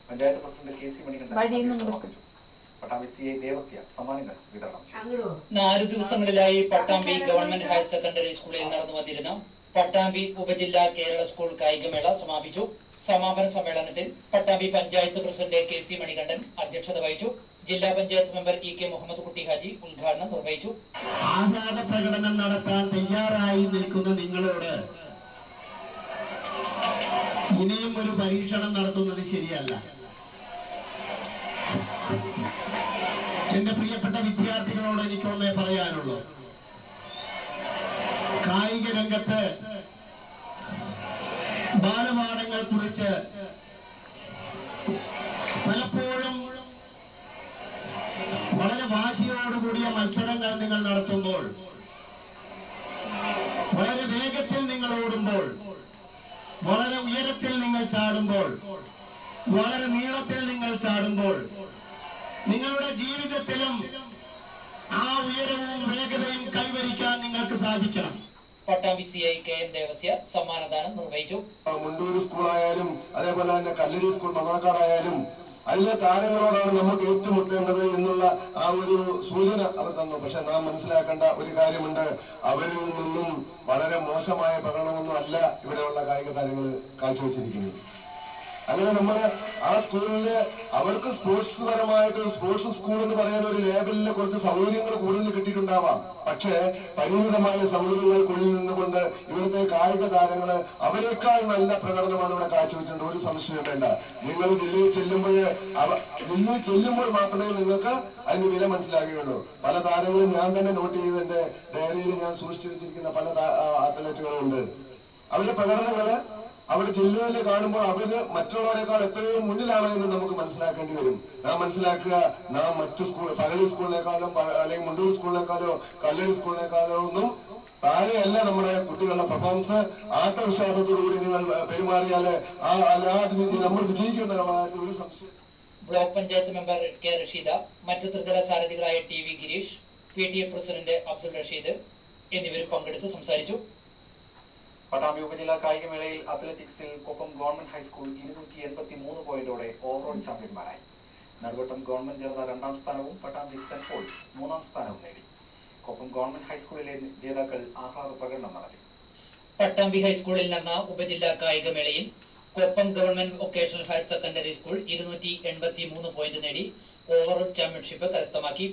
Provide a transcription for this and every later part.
Panchayat president K C Manikandan Pattambi C I Devasya സമ്മാനങ്ങൾ വിതരണം ചെയ്തു. 4 ദിവസങ്ങളിലായി പട്ടാമ്പി ഗവൺമെന്റ് ഹയർ സെക്കൻഡറി സ്കൂളിൽ നടന്നു വന്നിരുന്ന പട്ടാമ്പി ഉപജില്ലാ കേരള സ്കൂൾ കായികമേള സമാപിച്ചു. സമാപന സമ്മേളനത്തിൽ Pattambi panchayat president K C Manikandan അധ്യക്ഷത വഹിച്ചു. ജില്ലാ panchayat member E K Muhammad Kutty Haji ഉദ്ഘാടനം നിർവഹിച്ചു. ആഹ്ലാദ പ്രകടനം നടത്താൻ തയ്യാറായി നിൽക്കുന്ന നിങ്ങളോട് ഇനിയും ഒരു പരീക്ഷണം നടത്തുന്നത് ശരിയല്ല. എന്റെ പ്രിയപ്പെട്ട വിദ്യാർത്ഥികളോട് എനിക്കൊന്നേ പറയാനുള്ളൂ. കായിക രംഗത്ത് ബാലപാഠങ്ങൾ കുറിച്ച് പലപ്പോഴും വളരെ വാശിയോടുകൂടിയ മത്സരങ്ങൾ നിങ്ങൾ നടത്തുമ്പോൾ, വളരെ വേഗത്തിൽ നിങ്ങൾ ഓടുമ്പോൾ, വളരെ ഉയരത്തിൽ നിങ്ങൾ ചാടുമ്പോൾ, വളരെ നീളത്തിൽ നിങ്ങൾ ചാടുമ്പോൾ, നിങ്ങളുടെ ജീവിതത്തിലും ആ ഉയരവും വേഗതയും കൈവരിക്കാൻ നിങ്ങൾക്ക് സാധിക്കണം. Pattambi C I K M Devasya സമ്മാനദാനം നിർവഹിച്ചു. മുണ്ടൂർ സ്കൂളായാലും അതേപോലെ തന്നെ കല്ലടി സ്കൂൾ മണ്ണാർക്കാടായാലും അതിലെ താരങ്ങളോടാണ് നമുക്ക് ഏറ്റുമുട്ടേണ്ടത് എന്നുള്ള ആ ഒരു സൂചന അവർ തന്നു. പക്ഷെ നാം മനസ്സിലാക്കേണ്ട ഒരു കാര്യമുണ്ട്, അവരിൽ നിന്നും വളരെ മോശമായ പ്രകടനമൊന്നും അല്ല ഇവിടെയുള്ള കായിക താരങ്ങൾ കാഴ്ചവെച്ചിരിക്കുന്നത്. അങ്ങനെ നമ്മൾ ആ സ്കൂളില് അവർക്ക് സ്പോർട്സ് പരമായിട്ട് സ്പോർട്സ് സ്കൂൾ എന്ന് പറയുന്ന ഒരു ലേബലില് കുറച്ച് സൗകര്യങ്ങൾ കൂടുതൽ കിട്ടിയിട്ടുണ്ടാവാം. പക്ഷേ പരിമിതമായ സൗകര്യങ്ങൾക്കുള്ളിൽ നിന്നുകൊണ്ട് ഇവിടുത്തെ കായിക താരങ്ങള് അവരെക്കാൾ നല്ല പ്രകടനമാണ് ഇവിടെ കാഴ്ചവെച്ചിട്ടുണ്ട്. ഒരു സംശയം വേണ്ട. നിങ്ങൾ ജില്ലയിൽ ചെല്ലുമ്പോൾ മാത്രമേ നിങ്ങൾക്ക് അതിന് വില മനസ്സിലാകുകയുള്ളൂ. പല താരങ്ങളും ഞാൻ തന്നെ നോട്ട് ചെയ്ത് എന്റെ ഡയറിയിൽ ഞാൻ സൂക്ഷിച്ചു വെച്ചിരിക്കുന്ന പല അത്ലറ്റുകളുണ്ട്. അവരുടെ പ്രകടനങ്ങള് അവിടെ ജില്ലയിൽ കാണുമ്പോൾ അവര് മറ്റുള്ളവരെക്കാൾ എത്രയോ മുന്നിലാണ് എന്ന് നമുക്ക് മനസ്സിലാക്കേണ്ടി വരും. നാം മനസ്സിലാക്കുക, നാം മറ്റു സ്കൂൾ പകലി സ്കൂളിനേക്കാളും അല്ലെങ്കിൽ മുണ്ടൂർ സ്കൂളിനേക്കാളോ കല്ലടി സ്കൂളിനേക്കാളോ ഒന്നും താഴെയല്ല നമ്മുടെ കുട്ടികളുടെ പെർഫോമൻസ്. ആത്മവിശ്വാസത്തോടുകൂടി നിങ്ങൾ പെരുമാറിയാല് നമ്മൾ വിജയിക്കുന്ന ഒരു സംശയം. Block panchayat member K Rasheeda, മറ്റു ത്രിതല സാരഥികളായ T V Girish, PTA president Abdul Rasheed എന്നിവർ പങ്കെടുത്ത് സംസാരിച്ചു. പട്ടാമ്പി ഉപജില്ലാ കായികമേളയിൽ അത്ലറ്റിക്സിൽ കൊപ്പം ഗവൺമെന്റ് ഹൈസ്കൂൾ 283 പോയിന്റോടെ ഓവറോൾ ചാമ്പ്യന്മാരായി. നടുവട്ടം ഗവൺമെന്റ് ജനത 2ാം സ്ഥാനവും പട്ടാമ്പി സെന്റ് പോൾസ് 3ാം സ്ഥാനവും നേടി. കൊപ്പം ഗവൺമെന്റ് ഹൈസ്കൂളിലെ ജേതാക്കൾ ആഹ്ലാദ പ്രകടനം നടത്തി. പട്ടാമ്പി ഹൈസ്കൂളിൽ നടന്ന ഉപജില്ലാ കായികമേളയിൽ Koppam government vocational higher secondary school 283 point നേടി ഓവറോൾ ചാമ്പ്യൻഷിപ്പ് കരസ്ഥമാക്കി.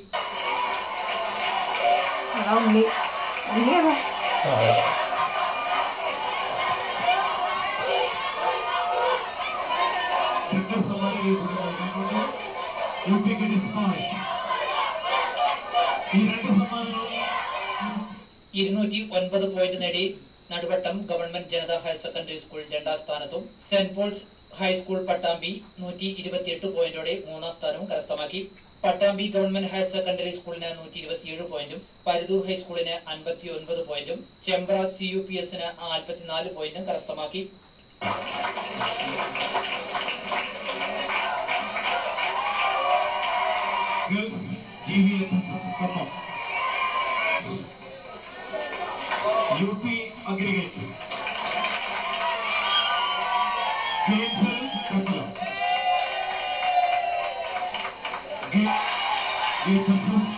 പോയിന്റ് നേടി Naduvattam government Janatha higher secondary school 2ാം സ്ഥാനത്തും സെന്റ് പോൾസ് ഹൈസ്കൂൾ പട്ടാമ്പി 128 പോയിന്റോടെ 3ാം സ്ഥാനവും കരസ്ഥമാക്കി. പട്ടാമ്പി ഗവൺമെന്റ് ഹയർ സെക്കൻഡറി സ്കൂളിന് 127 പോയിന്റും പരുതൂർ ഹൈസ്കൂളിന് 59 പോയിന്റും ചെമ്പ്ര CUPSന് 44 പോയിന്റും കരസ്ഥമാക്കി. UP aggregate. Game